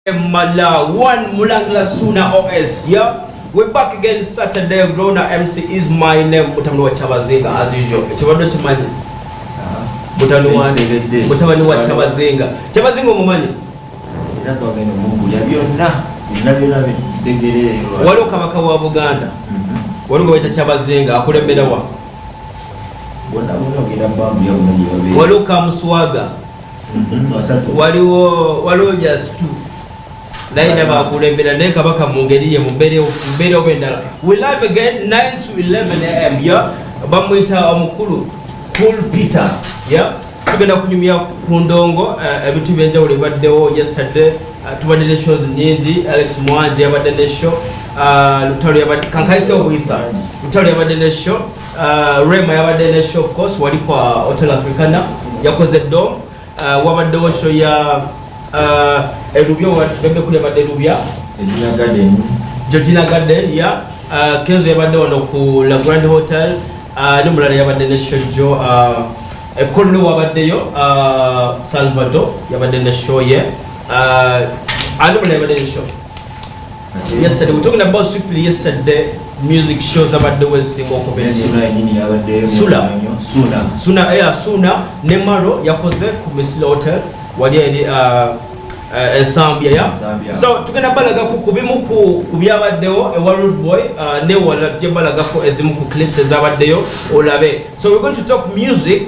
Mala one Mulangla Suna OS, yeah. We're back again Saturday. Rona MC is my name. Mutamwa Chabazinga as usual. Chawado chimani. Mutamwa Chabazinga. Chabazinga mumani. Ndato ageno mungu yabyonna. Nabyo bitegere. Walo kabaka wa Buganda. Walo weta Chabazinga akulembera wa. Bona gira bambu ya unajiwa. Walo kamuswaga. Waliwo just two. Naina bakulembera ne kabaka mungeriye mubere obendala. We live again 9 to 11 am, yeah. Bamwita omukulu Cool Peter, yeah. Tugenda kunyumya kundongo ebitu byenjawulo baddewo yesterday. Tubadde shows nyingi. Alex Mwanje yabadde show. Lutalo yabadde kankaise obuyisa. Lutalo yabadde show. Rema yabadde show, of course. Wali kwa Hotel Africana yakoze dom. Wabadde show ya Erubio bebe kule bade Erubia Georgina Garden ya Kenzo yabade wano ku La Grand Hotel numulala yabade ne show Kollu wabade yo Salvador yabade ne show ye numulala yabade ne show. Yesterday we talking about strictly yesterday music shows about the West Singo Suna Nemaro yakoze ku Misilo Hotel wali Zambia, yeah. So tugenda balaga kubimu ku byabaddewo World Boy ne wala balaga ko ezimu ku clips ezabaddeyo olabe. So we're going to talk music.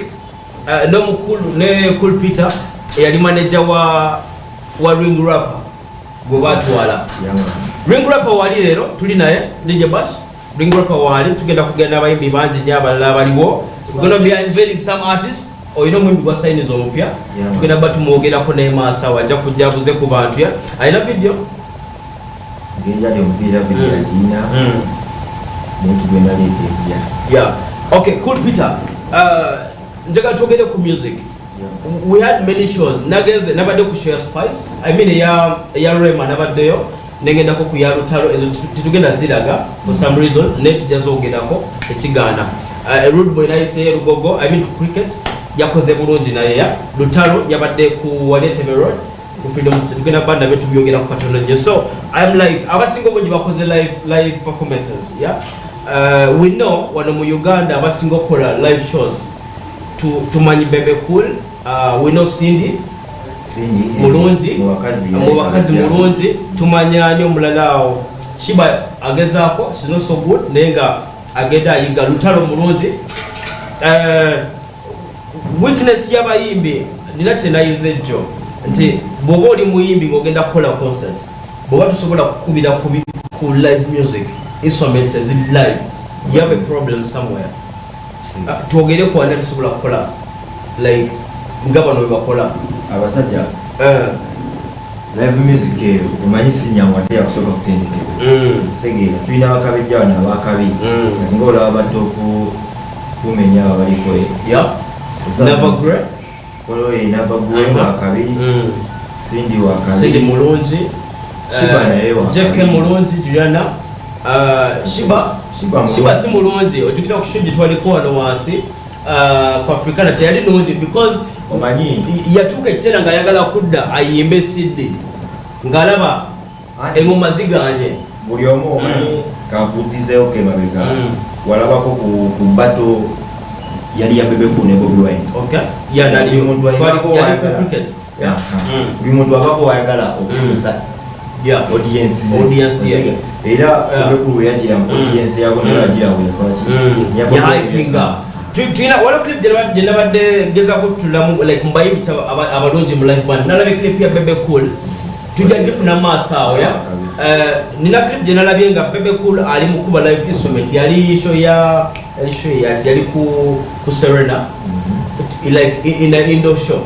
No mukulu ne Cool Peter yali manager wa Ring Rapper gobatwala. Ring Rapper wali lero tuli naye DJ Bash. Ring Rapper wali tugenda kugenda abayimbi bangi nyabala baliwo. We're going to be unveiling some artists. Oyino mwimbi gwa sign zo mpya. Tugenda batu mwogera ko ne masa wajja kujabuze ku bantu ya. Ayina video. Ngeja de mpira video ya jina. Muntu gwenda lete ya. Yeah. Okay, Cool Peter. Njaga tugende ku music. We had many shows. Nageze nabade ku share Spice. I mean ya Rema nabade yo. Nengenda ko ku ya Lutalo ezo tugenda ziraga for some reasons. Ne tujazogera ko ekigana. Rude Boy naise Rugogo. I mean to cricket. Yakoze bulungi naye ya Lutalo yabadde ku Waleteme Road ku Freedom City tugenda banda betu byogera ku katono nje. So I'm like abasingo bonyi bakoze live performances, yeah. We know wano mu Uganda abasingo kola live shows tumanyi Bebe Cool, we know Cindy mulungi mu bakazi mulungi tumanya ni omulalawo Shiba agezako she's not so good nenga agenda yiga Lutalo mulungi. Weakness y'abayimbi nina kyenayize jjo nti bw'oba oli muyimbi ng'ogenda kukola concert bw'oba tusobola kukubira ku live music instruments eziri live you have a problem somewhere. Twogere ku wanda tusobola kukola like nga bano bwe bakola abasajja live music omanyi sinyangu ate yakusobola kutendekebwa segera tulina abakabijja wano abakabi ng'olaba bato kumenya abaliko Never great. Never great. Wakabi. Cindy wakabi. Cindy mulungi. Shiba na yewa. Jeke mulungi Juliana. Shiba si mulungi. Ojukira kushunji twaliko wano wansi. Kwa Africana tayari nungi because omanyi yatuka ekisera nga ayagala kudda ayimbe Sydney. Ngalaba engoma ziganye. Buli omu omanyi kamputizeyo kemabega. Walabako ku bato yali ya Bebe Cool ne Bobi Wine. Okay. Ya nali muntu waliko cricket. Yeah. Buli muntu abako wayagala okusa. Yeah. Audience ye. Era Bebe Cool yagira audience yako ne yagira buli kwachi. Ya hypinga. Tuina wala clip je nabadde geza kutulamu like mbayimbi abalonje mu live band. Nalabe clip ya Bebe Cool. Tujja ndifuna masawo ya. Nina clip je nalabye nga Bebe Cool ali mukuba live instrument yali show ya yali ku Serena like in an indoor show.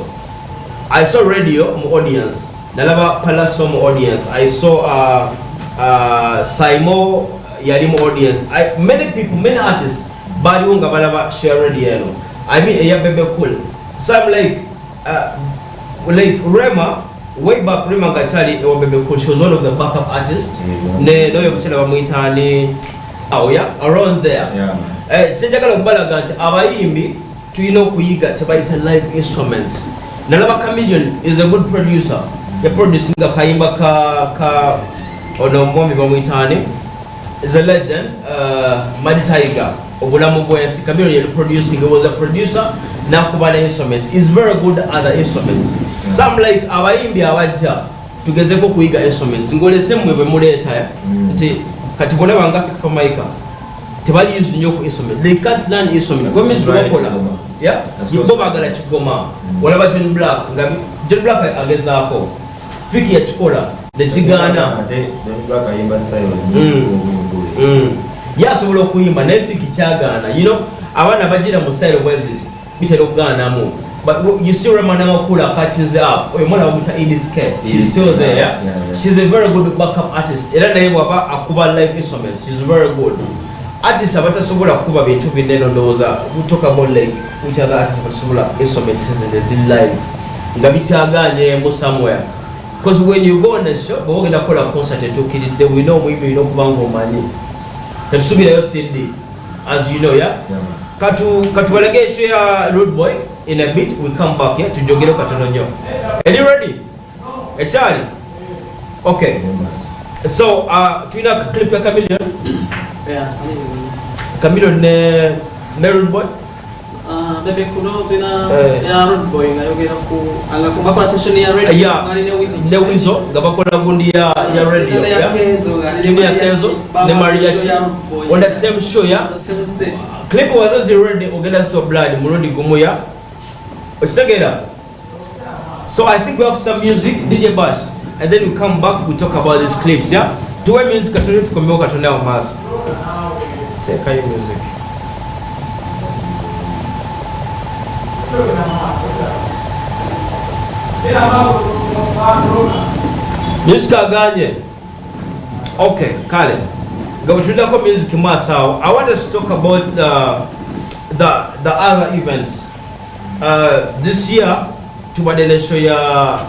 I saw radio mu audience nalaba Palazzo mu audience. I saw Saimo yali mu audience. Many people, many artists bali wonga balaba share radio. I mean ya Bebe Cool. So I'm like Rema way back Rema Gatali wa Bebe Cool, she was one of the backup artists. Ne no yobutela bamwitani around there. Chenjagala kubalaga nti abayimbi tulina okuyiga tebayita live instruments. Nalaba Chameleon is a good producer. ya producing akayimba ka ono mwomi bamwitani is a legend Mad Tiger obulamu bwensi Chameleon yali producing, he was a producer nakubala instruments, is very good at other instruments. Some like abayimbi abajja tugezeko kuyiga instruments ngolese mwe bemuleta nti kati bona bangafi kwa maika tebali use nyoko instrument, they can't learn instrument kwa mizi bakola yeah yuko bagala chikoma wala ba John Black ngabi John Black agezako fiki ya chikola de chigana John Black ayimba style ya sobola kuyimba na fiki chagana, you know abana bajira mu style bweziti bitero kugana mu. But you still remember Makula catches up. Or mwana wabuta Edith K. She's still there. Yeah? She's a very good backup artist. Era naye waba akuba live instruments. She's very good. Artists abata sobola kuba bintu binene ndoza. We talk about like which other artists abata sobola instruments in live. Ngabitaganye mo somewhere. Because when you go on a show, but we're gonna call a concert to kid it. We know maybe you know kubango money. Tusubira yo CD, as you know, yeah. Katu walege ya Rude Boy. In a bit we come back here to Jogero Katononyo. Are you ready? Charlie. Okay. So tuna clip ya Chameleon. Yeah. Chameleon ne Rude Boy. Bebe kuno tuna ya Rude Boy ngayogera ku ala ku bakora session ya radio. Yeah. Ne wizo gabakora gundi ya radio. Ya Kezo ne Mariachi on the same show ya. Same stage. Clip was already organized to blood Murundi Gumuya. So I think we have some music, DJ Bass, and then we come back, we talk about these clips, yeah? 2 minutes Katoni to come back to now mass. Take your music. Music aganye. Okay, Kale. Go to the music masao. I want us to talk about the other events. This year tubadele show ya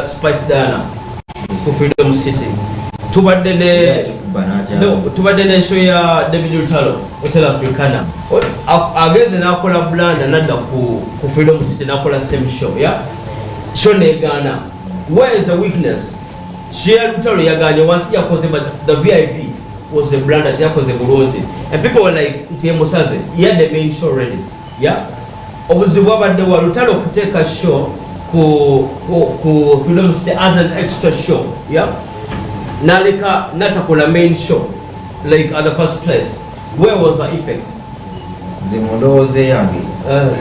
Spice Diana for Freedom City. Tubadele show ya David Lutalo Hotel Africana. Ageze na kola blanda nada ku Freedom City na kola same show, yeah. Show ne Ghana. Where is the weakness? Share Lutalo ya Ghana once ya cause the VIP was a brand that ya cause Burundi. And people were like Tiemo Saze, he had the main show ready. Yeah. Obuzibu abadde wa Lutalo kuteka show ku Freedom City as an extra show, yeah. Nalika natakola main show like at the first place. Where was the effect? Zimondoze yange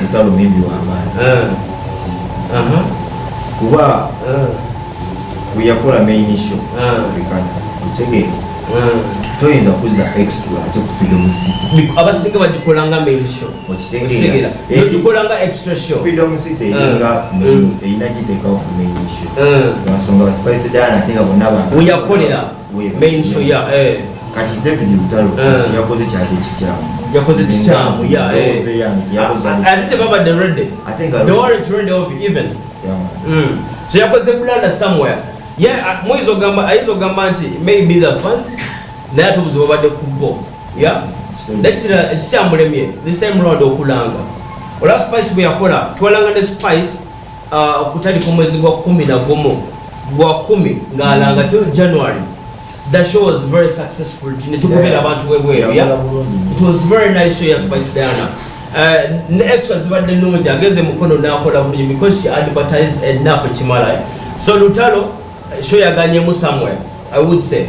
Lutalo mimbi wa amani. Kuba kuyakola main show Africana. Uchege toyinza kuza extra ate ku Freedom City. Abasinga bagikolanga main show. Okitegera. Bagikolanga extra show. Freedom City nga ina giteka ku main show. Basonga Spice Diana teka bonaba. Uyakolera main show ya kati David Lutalo yakoze cyane kicyamu. Yakoze kicyamu ya ate baba the ready. The warrant ready of even. So yakoze blanda somewhere. Yeah, mwizo gamba nti maybe the funds that was over the kubo. Yeah, that's this time round okulanga. Ola Spice we yakola twalanga the Spice kutali ku mwezi gwa 11 gwa 10 ngalanga till January. The show was very successful. Tukubera abantu wewe, yeah. It was very nice show ya Spice Diana. Extras badde nungi ageze mukono nakola bulungi because she advertised enough Chimala. So Lutalo show yaganyemu somewhere, I would say.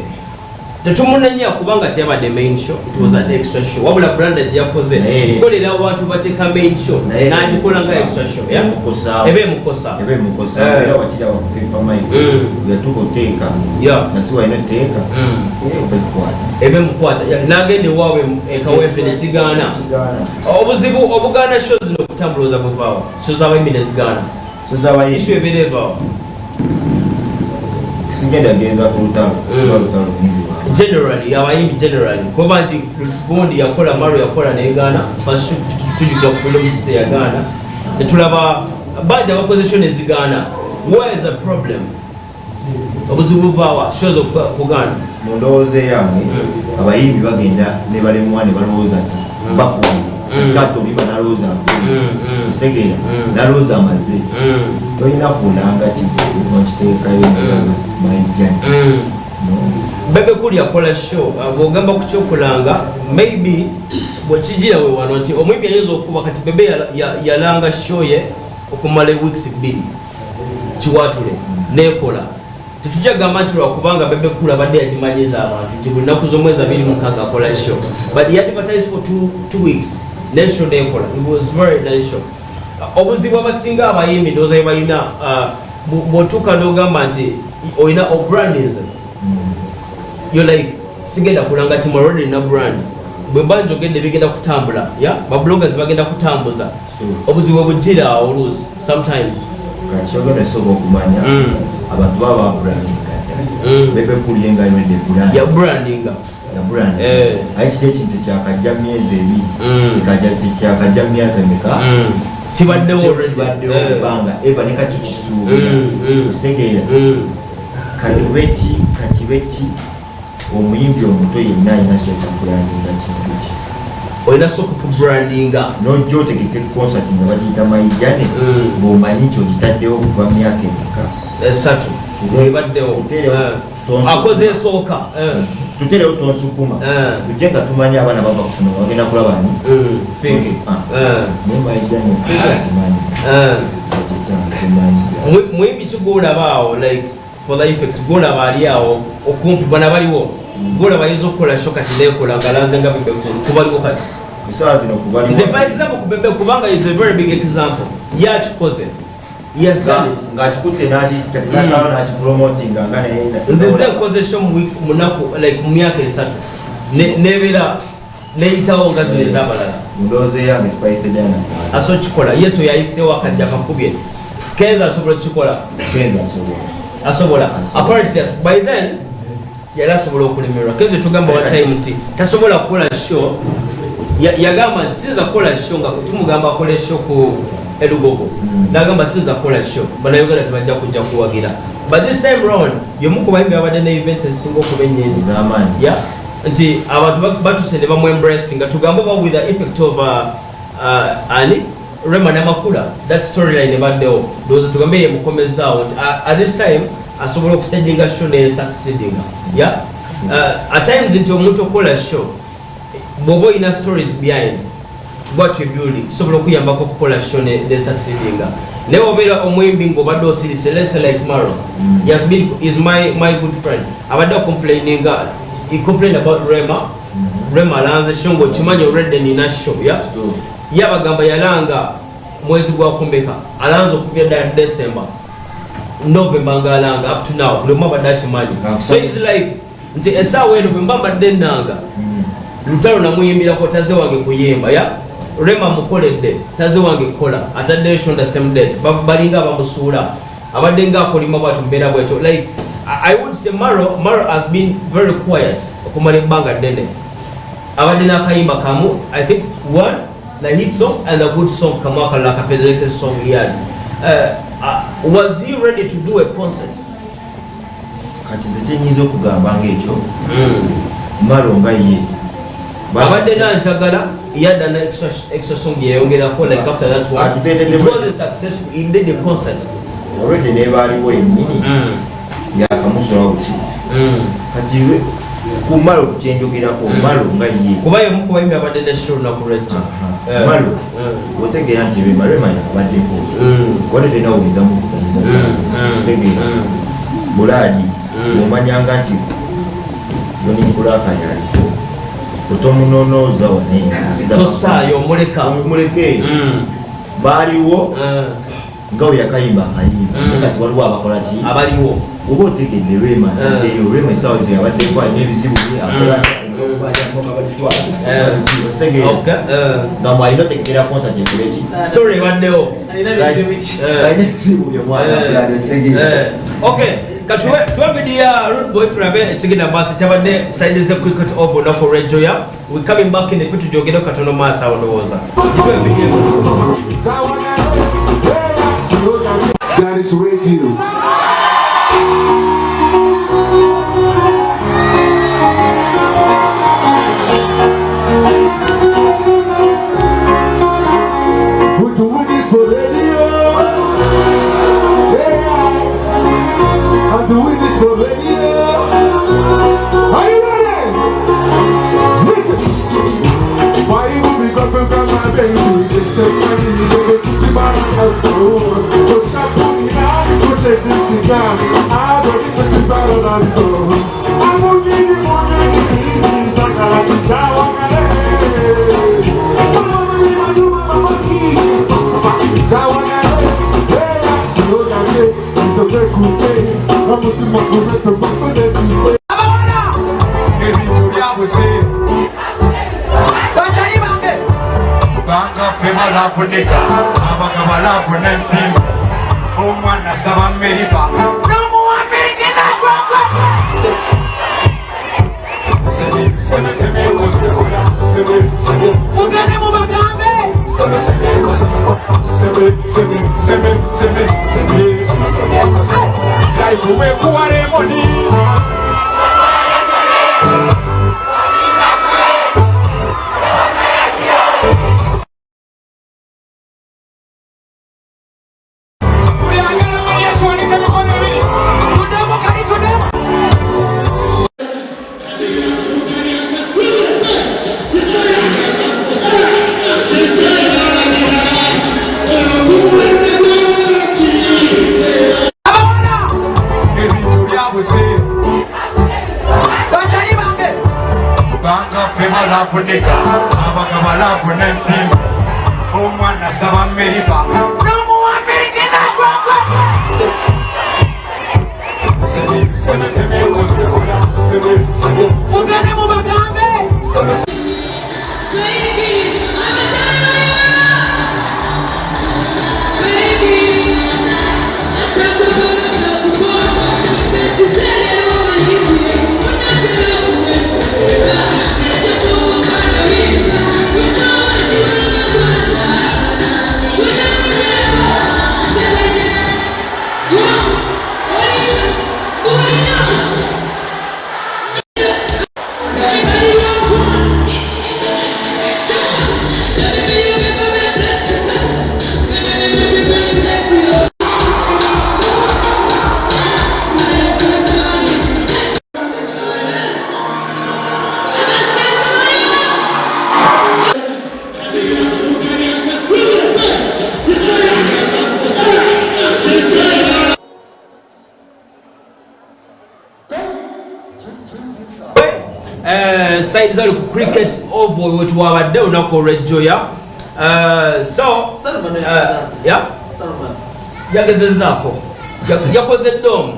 Tetumunanya kubanga tyaba the main show. It was an extra show. Wabula branded yakoze. Kolera watu bateka main show. Na ndikolanga extra show, yeah. Ebe mukosa. Era wakira wakufipa mai. Yatuko teka. Yeah. Nasiwa ine teka. Ebe mukwata. Nagende wawe ekawempe ne Kigana. Obuzibu obugana shows no kutambuloza buvawo. Shows abayimbi ne Kigana. Shows abayimbi. Issue ebeleva. Generally, abayimbi generally. Kuba nti Bondi yakola Maro yakola ne Ghana, first tujja ku Freedom City ya Ghana. Netulaba banja bakoze show ne Ghana. Where is the problem? Obuzibu bawa shows ku Ghana. Mundoze yange abayimbi bagenda ne balemwa ne balowooza nti bakubi sikato biba na roza segera na roza maze toina kulanga chifu nchiteka yo maijani Bebe kuli yakola show bwogamba kuchokulanga maybe bwekijira we wano nti omwimbi ayezo okuba kati bebe yalanga show ye okumala weeks 2 kiwatule nekola tetujja gamba nti lwakubanga bebe kula badde yagimanyiza abantu nti buli nnaku z'omwezi 26 akola show but he advertised for 2 weeks neshow nekola. It was very nice show. Obuzibu abasinga abayimbi ndowooza bye balina bw'otuuka n'ogamba nti olina brandism. You're like sigenda kulanga timu already na brand bwe mba njogedde bigenda kutambula babloggers bagenda kutambuza obuzibu obujira oluusi sometimes kachogera sobo okumanya abantu baba branding bebe kulienga yende brand ya branding aikide ekintu kyakajja myezi ebiri kyakajja myaka emeka kibaddewo banga eba ne katukisuubira osegeera kakibeki omuyimbi omuto yenna alina soka brandinga kintu ki olina soka ku brandinga nojja otegeke concert nga bagiyita mayijane ng'omanyi nti ogitaddewo okuva myaka emeka 3 ebaddewo akoze esooka tuterewo tonsukuma tujje nga tumanye abaana bava kusoma bagenda kulaba ni naye mayijane kimanyi muyimbi kigolabaawo like for the effect golaba ali awo okumpi bana baliwo golaba yizo okukola show kati nekola ngalaze nga bebe kubaliwo kati nze by example kubebe kubanga is a very big example yakikoze yes ngakikutte naki kati nasawa naki promoting ngana nze koze show mu weeks munaku like mu myaka 3 nebera neyitawo nga zile zabalala ndoze yange spice jana aso chikola yeso yayisewo akajja kakubye keza asobola chikola asobola apparently by then yali asobola okulemerwa kezo tugamba one time nti tasobola kukola show yagamba nti sinza kukola show nga tumugamba akole show ku Elugogo nagamba sinza kukola show banayogera tebajja kujja kuwagira but this time round yomuko bayimbi abadde ne events esinga okuba ennyingi zamani nti abantu batusende bamu embracing nga tugamba ba with the effect of ani Rema Namakula that storyline ebaddewo ndowooza tugambe ye mukomezaawo nti at this time asobola okustajinga show ne succeeding at times nti omuntu okola show bw'oba olina stories behind what you building sobola okuyambako okukola show ne succeeding naye obeera omwimbi ng'obadde osirise less like Maro is my good friend abadde complaining he complained about Rema alanze show ng'okimanyi already nina show yabagamba yalanga mwezi gwa kumbeka alanze okubya December November ngalanga up to now buli mwaba dakimanyi so it's like nti esaawa eno bwe mbambadde ennanga lutalo namuyimbirako taze wange kuyimba Rema mukoledde taze wange kukola ataddeyo show the same date balinga abamusuula abadde ngaakolima bwatu mbeera bweto like I would say Maro has been very quiet okumala ebbanga ddene abadde n'akayimba kamu I think one the hit song and a good song kamaka like a penetrated song he had was he ready to do a concert kati zekinyiza okugamba ng'ekyo Maro nga ye abadde nanjagala yadda na extra song yayongerako like after that one it wasn't successful he did the concert already nebaaliwo ennyini yakamusolawo ki kati ku Maro kukyenjogerako Maro nga ye kuba yemu ku bayimbi abadde ne show nakulwejja Maro otegeera nti Rema yabaddeko wadde tolina wuliriza muvuganyiza kitegeera Buladi omanyanga nti yonikulakanya aliko otomunonooza tosaayo muleke baaliwo nga we yakayimba akayimba kati waliwo abakola ki abaliwo oba otegedde Rema addeyo Rema esaawa ze yabaddeko alina ebizibu nga mwalina otegekera concert ekoleki story ebaddewo alina ebizibu byomwana okay katuwabidiya Rude Boy tulabe ekigenda maaso kyabadde side ze cricket obo olunaku olwejjoya we coming back in efe tujogere katono maaso awo ndowooza That is radio. doing this for radio. Are you ready? Listen. Why you pick up and grab my baby? It's a money, you never teach you about my soul. Put that money down, put that this down. I don't even teach you about my soul. I won't give you more than you need. I got to die on my head. Mama, you do my monkey. Die on my head. Hey, I show that day. It's a very cool day. I'm putting my correct and my correct today. Everybody I will say. Banga fema la funika, abakama la funesi. Omwana saba meriba. Nomu Amerika na gwangwa. Sebe kozukula. Sebe. Fugane mu bagambe. Sebe kozukula. Sebe kozukula. Life we kuare money. Banga fema la funika, abakama la funesi. Omwana saba meriba. Nomu Amerika na gwangwa. Sebe kozukula. Sebe. Fugane mu bagambe. Side zali ku cricket oval wetu wabadde olunaku olwejjoya. So yagezezaako yakoze doomu.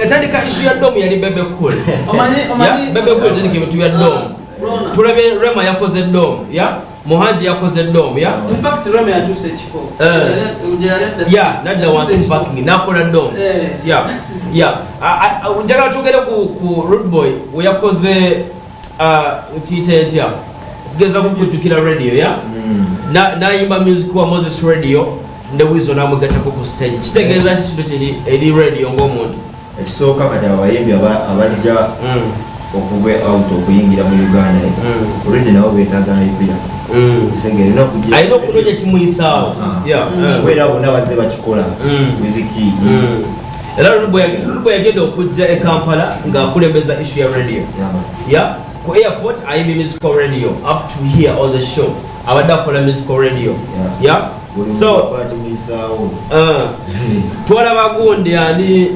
Yatandika issue ya doomu yali Bebe Cool. Bebe Cool yatandika ebintu bya doomu. Tulabe Rema yakoze doomu. Muhanji yakoze doomu. In fact Rema yatuuse ekifo. Nadda wansi parking nakola doomu. Njagala tugere ku Rude Boy we yakoze kiyite ntya kugeza kukujjukira radio nayimba music wa Moses Radio Ndewizo namugatako ku stage kitegeeza kintu kiri eri radio ng'omuntu ekisooka kati abayimbi abajja okuva out okuyingira mu Uganda already nabo beetaaga ayina okunonya kimuyisaawo era bonna bazze bakikola muziki era Rubo yagenda okujja e Kampala ng'akulembeza issue ya radio ku airport ayimba musical radio up to here on the show abadde akola musical radio so twalaba gundi ani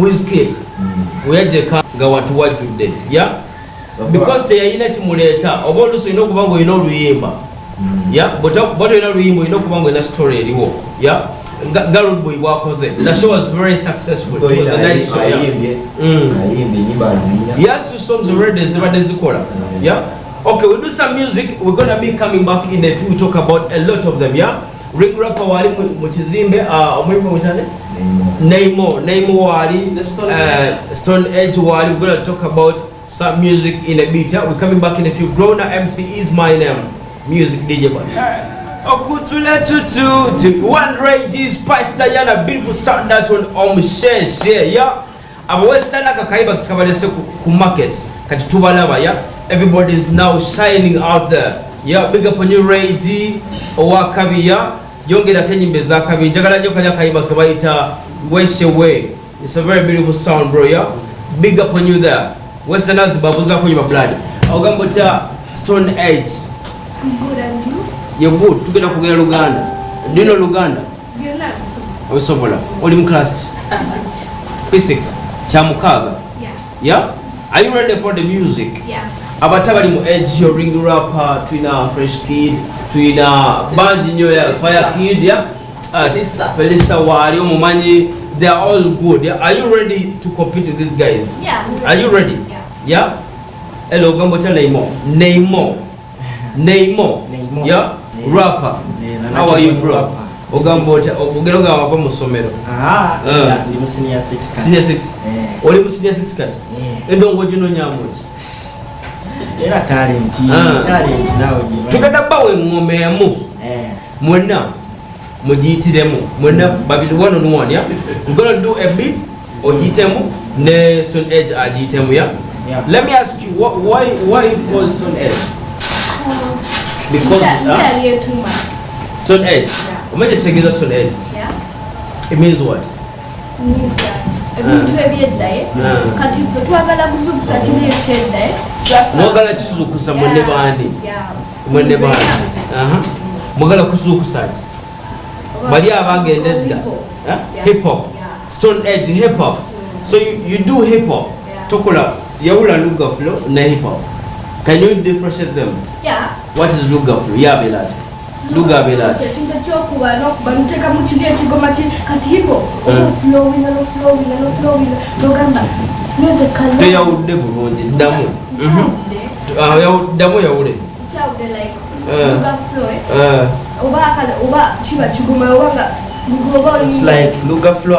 Wizkid weyajjeka nga watu wajjudde because teyayina kimuleeta oba oluusi olina okuba nga olina oluyimba bw'otoyina oluyimba olina okuba nga olina story eriwo Rude Boy wakoze. The show was very successful. It was a nice show. He has 2 songs already. Okay, we do some music. We're gonna be coming back in a few. We talk about a lot of them. Ring rapper wali Muchizimbe. Nemo wali. Stone Edge wali. We're gonna talk about some music in a bit. We're coming back in a few. Grona MC is my name. Music DJ Bunch. Okutule tutu one rage Spice Diana beautiful sound that one omusheshe abawestana kakaiba kabalese ku market kati tubalaba everybody is now shining out there big up on you rage owakabiya yongera kenyimbe za kabi njagala nyo kanya kaiba kabaita waste your way. It's a very beautiful sound, bro. Yeah, big up on you there. Westerners babuza kunywa blood. Ogambo cha Stone Age. I'm good, and you? You're good. Tugenda kugenda Luganda. Do you know Luganda? You're not so. Obisobola. Oli mu class P6. Chamukaga. Yeah. Yeah? Are you ready for the music? Yeah. Abatabali mu Edge, your ring rapper, twina Fresh Kid, twina Banzi nyo ya Fire Kid, yeah? Felista Wari, Omumanyi, they are all good. Yeah? Are you ready to compete with these guys? Yeah. Are you ready? Yeah. Yeah? Hello, Gambo tell Neymar. Yeah? Rapper. How are you, bro? Ogambo ogero ga wapa musomero. Ndi mu senior 6 kat. Senior 6. Oli mu senior 6 kat. Endongo gino nyamoji. Era talent nawo jiba. Tukada bawe ngomemu. Mwenna mujitiremu. Mwenna babili one on one, yeah? We're going to do a beat ojitemu ne Stone Age ajitemu, yeah? Let me ask you why you call Stone Age? Because yeah, too much. Stone Age. Umeje segeza Stone Age? Yeah. It means what? It means that ebintu ebyeddaye kati ffe twagala kuzukusa kiri ekyeddaye mwagala kizukusa mwene bandi mwene bandi mwagala kuzukusa ki bali abagenda edda hip hop Stone Age hip hop so you do hip hop tokola yawula Luga Flow na hip hop. Can you differentiate them? Yeah. What is Luga Flow? Yabelati Luga belati ekintu ekyokuba n'okuba nteeka mu kiri ekigoma kati hipo flowing n'ogamba nezekala teyawudde bulungi ddamu ddamu yawule kyawudde like Luga Flow oba kiba kigoma obanga it's like Luga Flow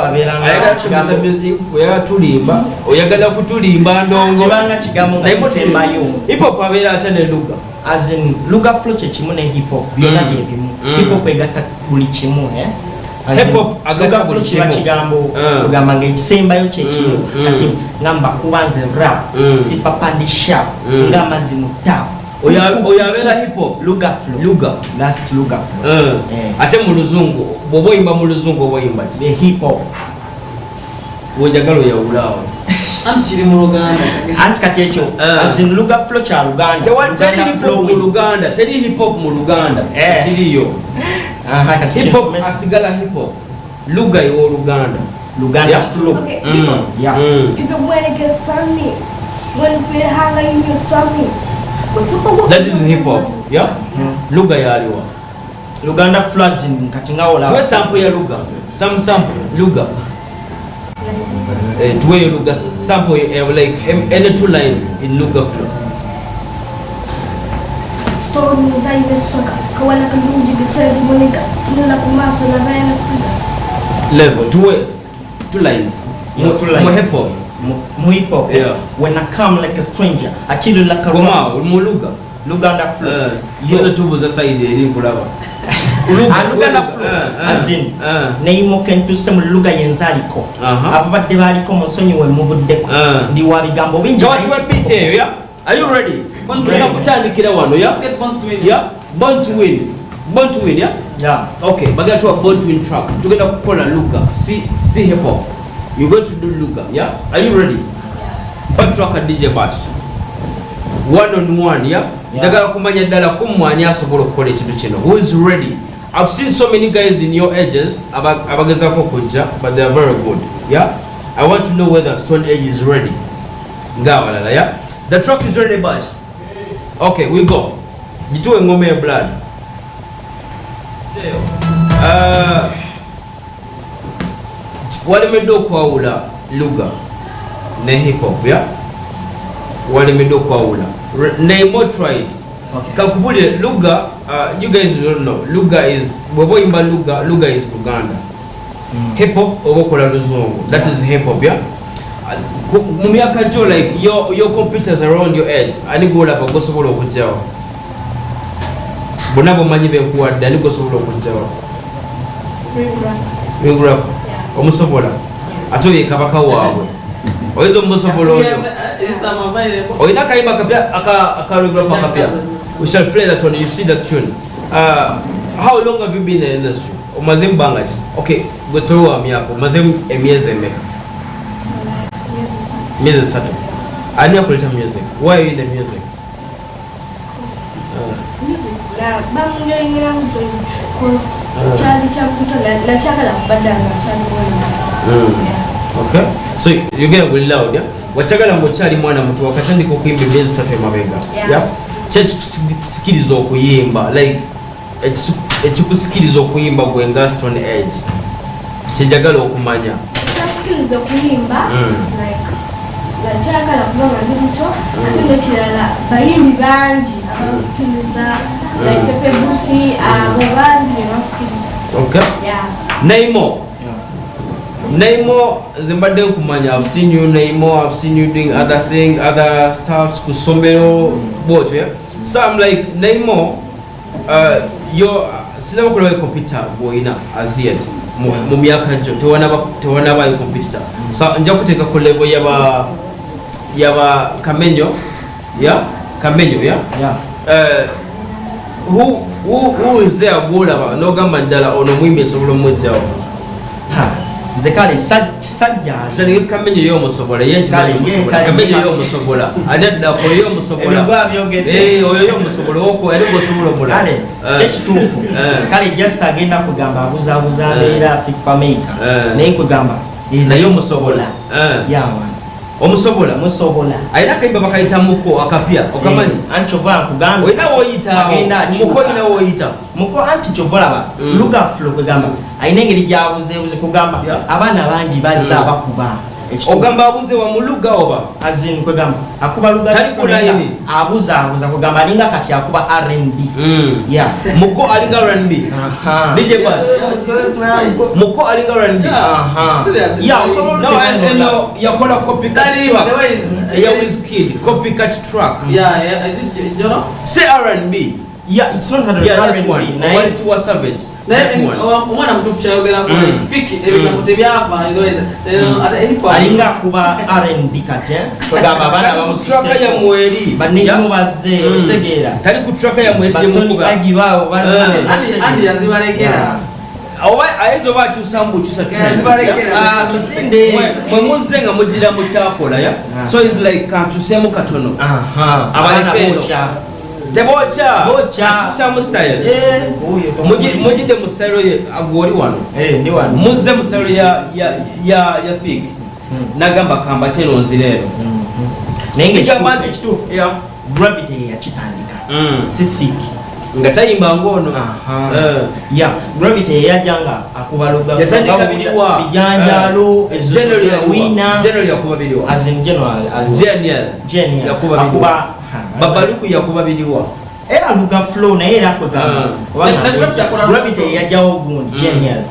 oyagala tulimba oyagala kutulimba ndongo kibanga kigambo nga kisembayo hip hop abeera atya ne Luga as in Luga Flow kye kimu ne hip hop byonna bye bimu hip hop egatta buli kimu hip hop agatta buli kimu kigambo ogamba nga ekisembayo kye kimu kati ngamba kubanze rap si papa ndi sharp nga mazimu tap oyabeera hip hop Luga Flow that's Luga Flow ate mu luzungu bw'oba oyimba mu luzungu oba oyimba ki the hip hop wojagala oyawulaawo anti kiri mu Luganda anti kati ekyo as in Luga Flow kya Luganda teri hip hop mu Luganda teri hip hop mu Luganda kiriyo hip hop asigala hip hop Luga yo Luganda Flow if mweleke sami mwelekera hanga yimyo sami that is hip hop yeah Luga yaliwa Luganda Flow as in kati ngawola tuwe sample ya Luga some sample Luga tuwe Luga sample like any two lines in Luga Flow storm zaime soka kawala kalunji gitseli monika tinula kumaso na vayana level two lines mu hip hop mu hip hop when I come like a stranger akili like a Roma mu Luganda Flow yele tubuza side eri kulaba Luganda Flow as in neimo kentu semu Luga yenzaliko ababadde baliko musonyi we muvuddeko ndi wa bigambo bingi watu webite yeah are you ready tuna kutandikira wano yeah born to win yeah okay bagala tuwa born to win track tugenda kukola Luga si hip hop you're going to do Luga yeah are you ready but track a DJ Bash one on one yeah ndagala kumanya ddala kumwani asobola okukola ekintu kino who is ready. I've seen so many guys in your ages abagezako kujja but they are very good yeah I want to know whether Stone Age is ready ngawalala yeah the truck is ready Bash okay we go jituwe ngome ya blood walemeddwa okwawula Luga ne hip hop yeah walemeddwa okwawula Neymar tried kakubule Luga you guys don't know Luga is bw'oba oyimba Luga is Luganda hip hop obokola luzungu that is hip hop yeah mu myaka jo like your computers around your edge ani golaba gosobola okujjawo bonna bomanyi benkuwadde ani gosobola okujjawo ringurap omusobola ate oye kabaka waabwe oyinza omusobola oyo oyina akayimba aka ringurap akapya we shall play that one you see that tune how long have you been in the industry omaze mbanga ki okay gwe towa myako omaze emyezi emeka myezi 3 ani akuleta music why are you in the music music la bang ngira mtu cause chali cha mtu la chaka la badala chali okay so you get really loud yeah wachagala ngochali mwana mtu wakatandika okuimba myezi 3 emabega yeah chetu kusikiriza okuyimba like ekikusikiriza okuyimba gwenga Stone Age kyejagala okumanya kusikiriza okuyimba like la chaka la kuba mtu ate nekirala bayimbi bangi abasikiriza like Pepe Busi abo bangi nebasikiriza okay yeah Naimo zimbadde kumanya I've seen you Naimo I've seen you doing other stuffs kusomero both yeah so I'm like Naimo your sinaba kula computer boina as yet mu myaka njo tewana ba computer so nja kuteka ku level yaba Kamenyo yeah who is there bola no gamba ndala ono mwime sobolo mujjawo zekale sajja zali Kamenyo yo musobola yenchi Kamenyo yo musobola adadda ko yo musobola oyo yo musobola oko ali gosobola mulale tekituufu kale just agenda kugamba abuzabuza era fikfamaker naye kugamba nayo musobola yawa musobola aina kaimba bakaita muko akapya okamanyi ancho va kugamba oina woyita muko ina woyita muko anti chobola luga flow kugamba aina ngeri jabuze kugamba abana bangi bazza bakuba ogamba abuze wa muluga oba azin kugamba akuba luga tali kulayini abuza kugamba linga kati akuba R&B yeah muko alinga R&B DJ Bash muko alinga R&B yeah so no yakola copycat ya Wizkid copycat track yeah I think you know say R&B yeah it's not R&B one to a savage umwana mtufu yogera ko fiki ebika mutebyava idoeza ata hip hop alinga kuba R&B kate kugamba abana bamustraka ya mweri banimo bazze ostegeera tali ku track ya mweri mukuba agibawo bazze andi yazibarekera oba ayezo bachu sambu chusa yazibarekera sisinde mwe muzenga mugira mu kyakola ya so is like kantusemu katono abalekero Bocha chusamu style mujide mu style ye agori wano ndi wano muze mu style ya fig nagamba kamba teno nzirero nenge kitufu ya gravity ya kitandika si fig ngatayimba ngono ya gravity ya janga akubaluga yatandika biliwa bijanjalo general yakuba biliwa as in general yakuba biliwa babaluku yakuba biliwa era luga flow na era kugamba gravity ya jawo gundi general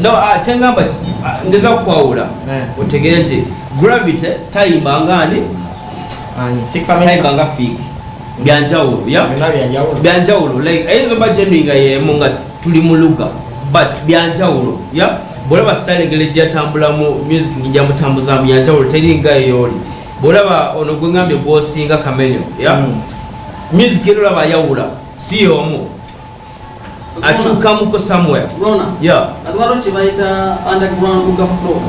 no changamba ngeza kwawula utegere nti gravity tayimba ngani tayimba nga fig byanjawulo ya byanjawulo like ayizo bajeninga yemunga tuli muluga but byanjawulo ya bolaba style ngele jatambula mu music ngija mutambuza mu yanjawulo teringa yoli bolaba ono gwengambye bosinga Kamenyo ya music ero laba yawula siyo omu achuka muko somewhere Rona yeah adwaro chibaita underground uga flow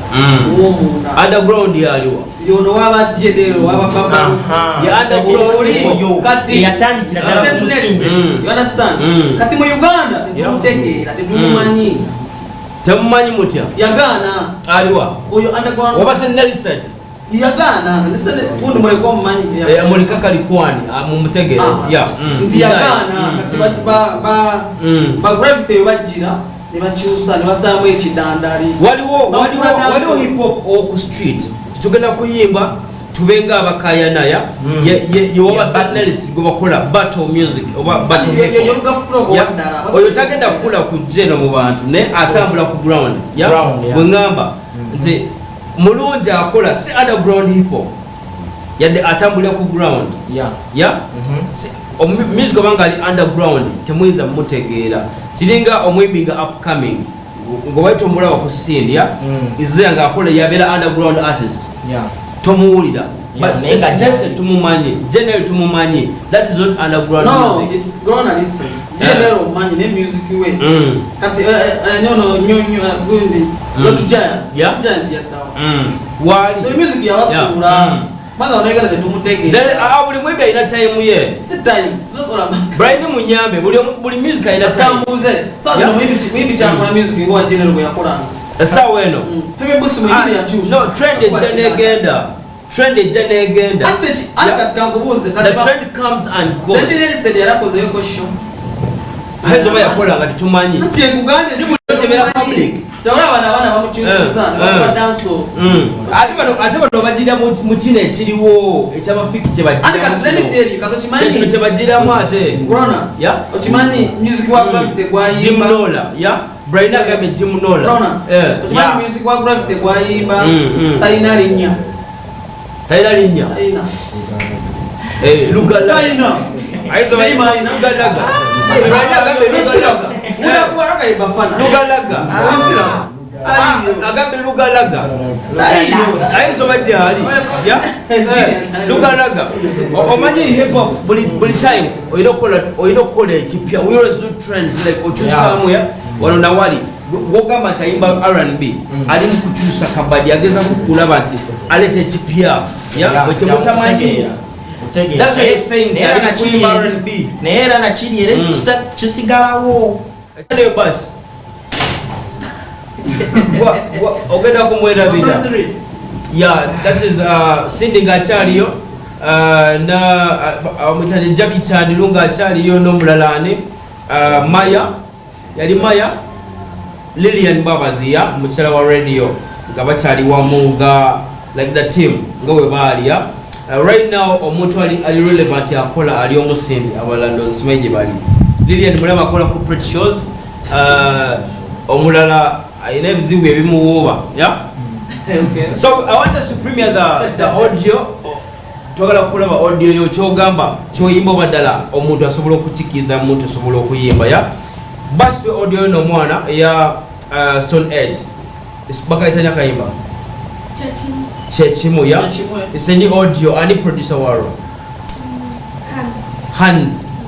underground yaliwa yono waba jedero waba baba ya underground kati yatandikira you understand kati mu Uganda tetuteke tetumumanyi temumanyi mutya yagana aliwa oyo underground wabase Nelson yagana nisene kundu muleko mumanyi mulikaka likwani mumutegere ya yagana kati ba gravity bajira nibachusa nibasamu ekidandali waliwo hip hop oku street tugenda kuyimba tubenga abakayana ya yoba sadness gobakola battle music oba battle yoruga flow wadara oyo tagenda kula kujena mu bantu ne atambula ku ground ya bwengamba nti mulungi akola si underground hip hop yadde atambulira ku ground music obanga ali underground temuyinza mutegeera kiringa omwimbi nga upcoming ngobaita omulaba ku scene ya izira nga akola yabeera underground artist tomuwulira tumumanyi general tumumanyi that is not underground music it's grown and listen General manyi ne music we. Kati no gundi. Lokijaya. Yeah. Jandi yatawa. Wali. The music ya wasura. Bana onegala de tumutege. Buli mwebe ina time ye. Sit time. It's not all about. Brian Munyambe buli music ina time. Kamuze. Sasa no maybe chakula music ngo general yakora. Sawa eno. Pepe busi mwingine ya choose. No, trend agenda. Trend agenda. The trend comes and goes. Sendele sedi yarakoze yoko show. Hazo baya kola ngati tumanyi. Ntiye kugande simu tebera public. Tawala bana bamukyusa sana. Ba danso. Ate bano bajira mu kine ekiriwo ekyabafiki kye bajira. Ate ka let me tell you kato chimanyi. Kye bajira mu ate. Corona. Yeah. Ochimanyi music wa Gravity kwa yimba. Jim Nola. Yeah. Brian agambe Jim Nola. Corona. Ochimanyi music wa Gravity kwa yimba. Taina linya. Taina. Lugalaga. Taina. Aizo baima ina lugalaga. Brian agambe lugalaga. Muda kuwaraka ibafana. Lugalaga. Agambe lugalaga. Aizo bajali. Yeah. Lugalaga. Omanyi hip hop buli time oinokola ekipya. We always do trends like ochusamu ya wano na wali. Wogamba tayimba R&B. Ali mkuchusa kabadi ageza kukulaba ati alete ekipya. Yeah. Weche mutamanyi. That's why you're saying that R&B. Neera na chiri ere chisigalawo. Ndio basi. Ogenda kumwera bida. Yeah, that is Cindy Gachaliyo na mutani Jackie Chan Lunga Achaliyo no mulalani Maya yali Maya Lillian Babazia muchala wa radio ngabachali wa muga like the team ngawe baliya. Right now omuntu ali relevant akola ali omusimbi abalando simeje bali Lillian mulama akola corporate shows omulala ayina ebizibu ebimuwuba. Yeah. Okay. So I want us to premiere the audio. Twagala kulaba audio yo kyogamba kyoyimba badala omuntu asobola okukikiza omuntu asobola okuyimba. Ya basi tu audio no mwana ya Stone Edge isibaka itanya kayimba Chechimu ya isendi audio ani producer waro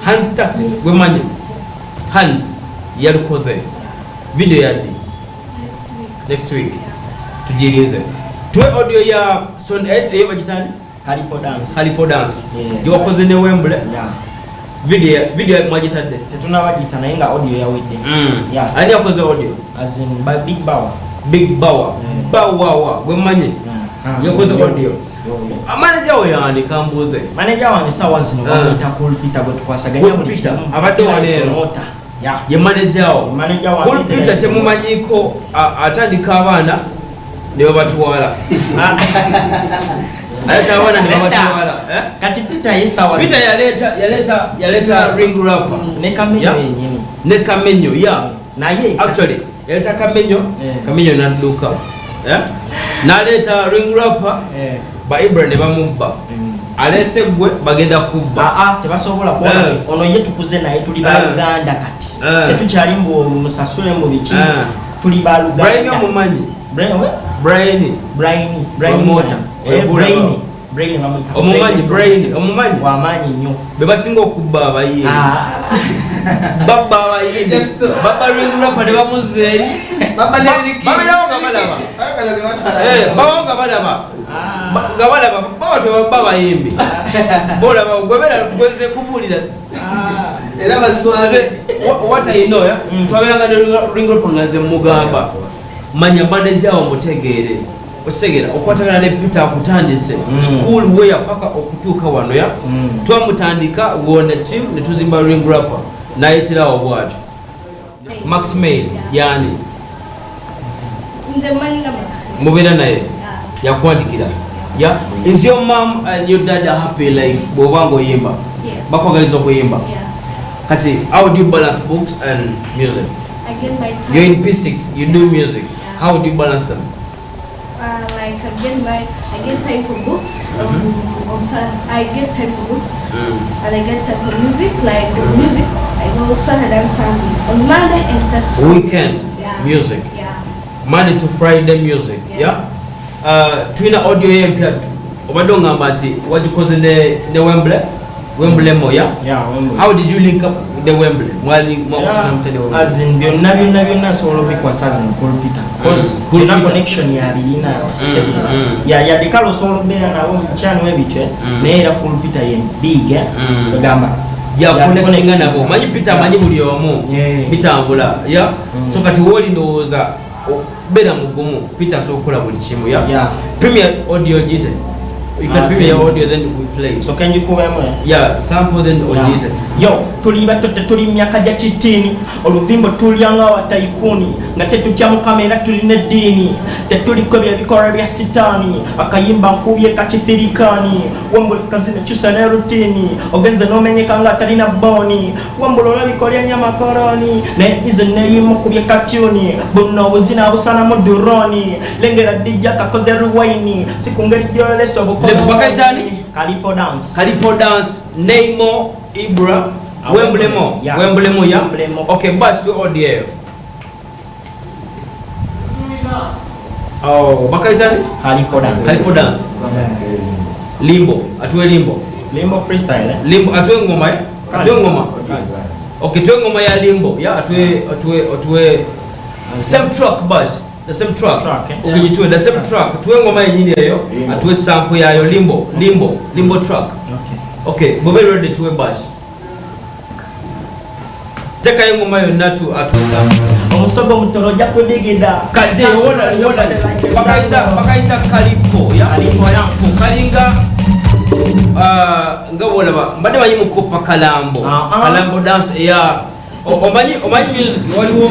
Hans Tactics wemanyi Hans yalukoze video yadi next week tujirize tuwe audio ya Stone Edge eyo bagitani Kalipo dance yokoze ne Wembley video mwagitadde tetuna bagita naye nga audio ya wide ani yakoze audio as in by Big Bawa wemanyi yakoze audio manager we yani kambuze manager wange sawa zino bamwita Cool Peter gwe tukwasaganya buli kimu abadde waneno ye manager wa Cool Peter temumanyiko atandika abaana ne batwala aleta abaana ne batwala kati Peter yesawa Peter yaleta ring rapper ne Kamenyo ya naye actually yaleta Kamenyo naduka naleta ring rapper ba Ibra ne bamubba alese gwe bagenda kubba tebasobola kuona ono ye tukuze naye tuli ba Uganda kati tetukyali mbu musasule mu biki tuli ba Uganda Brian mumanyi Brian Mota Brain omumanyi wa manyi nnyo bebasinga okubba abayimbi baba abayimbi baba ring rapper ne bamuzeeri baba bayimbi bolaba gwebera gweze kubulira era baswaze what I know twabanga ne ring rapper ngaze mugamba manya manager omutegeere okitegera okwatagana ne Peter akutandise school way paka okutuuka wano ya twamutandika wona team ne tuzimba ring rapper nayitira obwatu Max Mail yani mubera naye yakwandikira. Yeah, is your mom and your dad happy like bobango yimba? Yes. Bakwagaliza kuyimba. Kati how do you balance books and music? I get my time. You're in P6, you do music. Yeah. How do you balance them? Like I get time for books. I get time for books, and I get time for music. Like music, I go Saturday and Sunday. On Monday I start school. Weekend, music. Yeah. Monday to Friday music. Yeah. Twina audio yempya tu. Obadde ngamba ati wagikoze ne Wembley Wembley Moya. Yeah, Wembley. How did you link up with the Wembley? As in byonna sobola obikwasa as in Paul Peter. Because kuna connection yalina. Yeah, yadde kale osobola obeera nabo mukyano webitwe naye era Paul Peter ye big egamba. Yakonektinga nabo. Manyi Peter manyi buli omu. Bitambula. Yeah. So kati woli ndowooza beera mugumu Peter asobola buli kimu. Yeah. Premier audio gite. You can prepare your audio then we play. So can you come here? Yeah, sample then audio. Yo, tuli bato tuli myaka ja kitini, oluvimbo tulyanga wataikuni, nga tetukya mu kamera tuline dini, tetuliko bya bikora bya sitani, akayimba nkubye kachifirikani, wambuli kazine chusa na rutini, ogenze no menyeka nga talina boni, wambulu olabikolia nyama koroni, ne izo neyimo kubye katuni, buno buzina busana mu duroni, lengera dijja kakoze ruwaini, sikungeri joleso buko. Kalipo dance. Kalipo dance. Nemo Ibra. Wembley Mo. Yeah. Wembley Mo. Yeah. Wembley Mo. Okay, bust to audio. Oh, Bakaitani? Kalipo dance. Kalipo dance. Limbo. Atwe limbo. Limbo freestyle. Limbo. Atwe ngoma. Atwe ngoma. Okay, atwe ngoma ya limbo. Yeah. Atwe. Same track bust. The same track. Okay, you do the same track. Tuwe ngoma yenyini yayo. Atuwe sample yayo limbo track. Okay, bobe ready tuwe bash. Teka ngoma yo natu atuwe sample. Omusogo mutoroja kudigida. Kaje wona. Bakaita kalipo. Ya kalipo. Kalinga nga wona ba. Mbade banyi mukopa kalambo. Kalambo dance ya omanyi music waliwo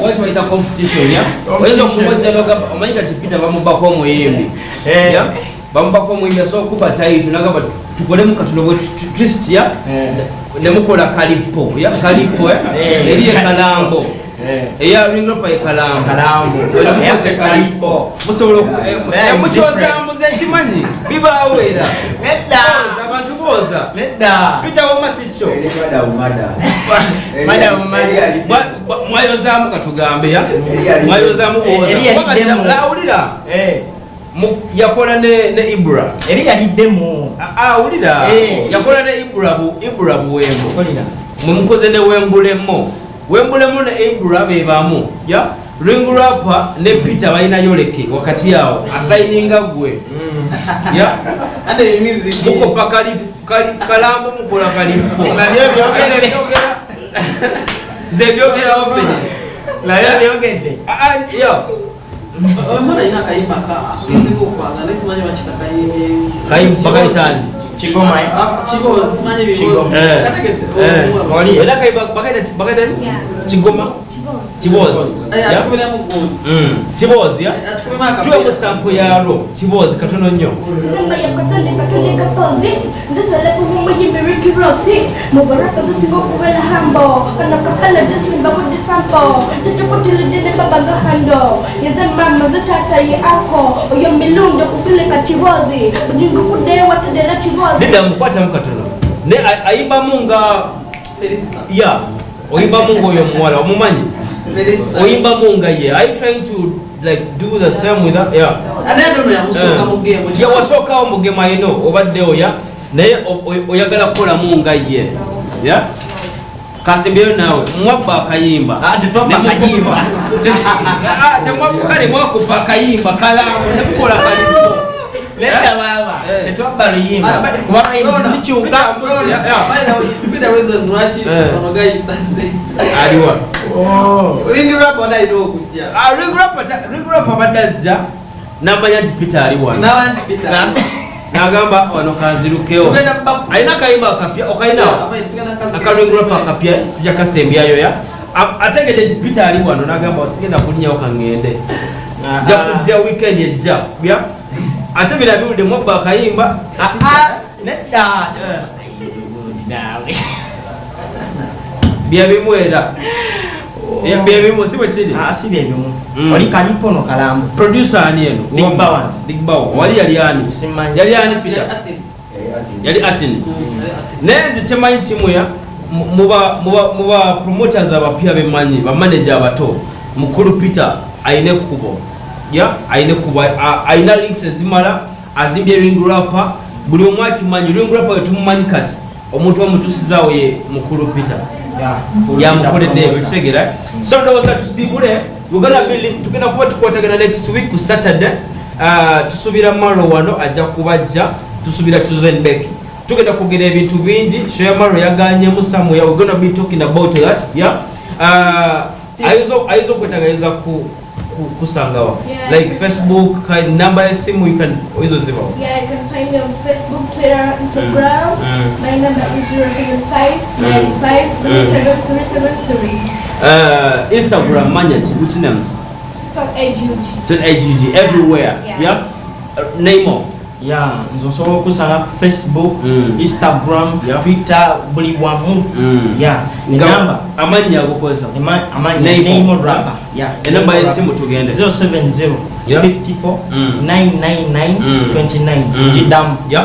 watu waita competition ya waweza kumoja loga omanyi katipita bamubako muyimbi ya bamubako muyimbi so kuba title nagaba tukole mukatulo twist ya ne mukola kalipo ya kalipo eliye kalambo ya ringo pa kalambo ya kalipo musolo muchoza muze chimanyi biba awera nedda abantu boza nedda pita woma sicho mada mwayo zamu katugambe ya mwayo zamu boza laulira yakola ne Ibra eri yali demo ulira yakola ne Ibra buwembo mumukoze ne Wembulemo ne Ibra bebamu ya Ring Rapper ne Peter bayina yoleke wakati yao assigninga gwe ya ande music muko pakali kalambo mukola kalipo na byogera open la yogede yo mara ina kaimba ka music kwa na simanye wachitaka yeye kaimba bakalitani Chigoma Chigo simanye because wali ela kaimba bakalitani Chigoma Chibozi ya kubera mu Chibozi ya tuwe musampo yaro Chibozi katono nnyo Sinamba ya katole kapozi ndasala kumumba yimbiriki rosi mubaraka dasigo kubela hambo kana kapala dismi babu disampo tutupotile dede baba gahando yeze mama zatata yi ako oyo milunde kusile ka Chibozi ujingu kude watadela Chibozi dida mkwata mkatono ne aimba munga Felista ya oimba munga oyo mwala omumanyi oimba munga ye are you trying to like do the same with that yeah and I don't know yamusoka mu game ya wasoka mu game ayino obadde oya naye oyagala kola munga ye yeah kasimbiyo nawe mwabba akayimba tetopa kayimba temwabuka kale mwakupa akayimba kalamu ne kukola kalipo leta baba tetwabba luyimba kubanga izikyuka the reason lwaki onogayi aliwa Ring Rapper wadayido okujja Ring Rapper badajja namanya nti Peter aliwa n'abandi Peter nagamba wano kanzirukeo ayina kayimba akapya okainawo aka Ring Rapper akapya tujja kasembyayo ya ategedde nti Peter ali wano nagamba osigenda kulinyawo kangende ja kujja weekend ejja bya ate bira biwulide mwabba akayimba nedda byabimwera byabimu siwe kiri si byebimu oli kalipo no kalambo producer ani eno Digbawa wali yali ani Peter yali Atin nenze temanyi kimuya muba promoters abapya bemanyi ba manager abato mukulu Peter aine kubo ya aine kubo aina links ezimala azimbye Ring Rapper buli omwachi manyi Ring Rapper wetummanyi kati omuntu omutusizawo ye mukulu Peter yamukoledde ebitegera so ndowooza tusiibule tugenda kuba tukwatagana next week ku Saturday tusuubira Maro wano ajja kubajja tusuubira Tuzenbeck tugenda kwogera ebintu bingi show ya Maro yaganyemu somewhere we're gonna be talking about that aizo kwetagaiza kusangawa like Facebook number ya simu you can hizo ziva you can find me on Facebook, Twitter, Instagram. My number is 075 Instagram manyachi which names Stone AGG everywhere yeah name nzosobola okusanga Facebook, Instagram, Twitter, buli wamu enamba amannya agokozesa name rapper enamba y'essimu tugende 070 54 999 29 Jidamu 070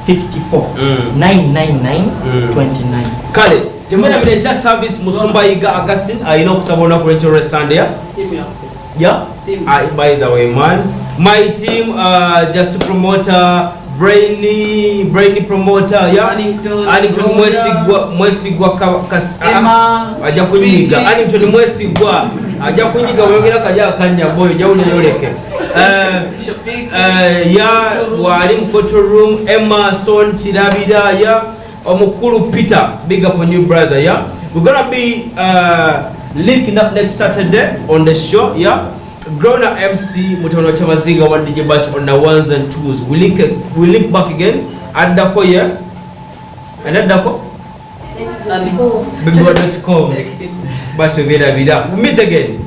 54 999 29 kale temwerabira ekya service Musumba Yiga Augustine alina okusaba olunaku lw'ekiro Sunday by the way man my team just to promote brainy promoter Annington mwesigwa aja kunyiga Annington mwesigwa aja kunyiga weyogera kaja kanya boyo jawulo yoleke wali mkoto room Emerson Kirabira omukulu Peter big up on you brother we're gonna be linking up next Saturday on the show Grona MC Mutono Chamazinga one DJ Bash on the ones and twos. We link back again at Dako and at Dako Bibiwa.com Bash Vida. We meet again.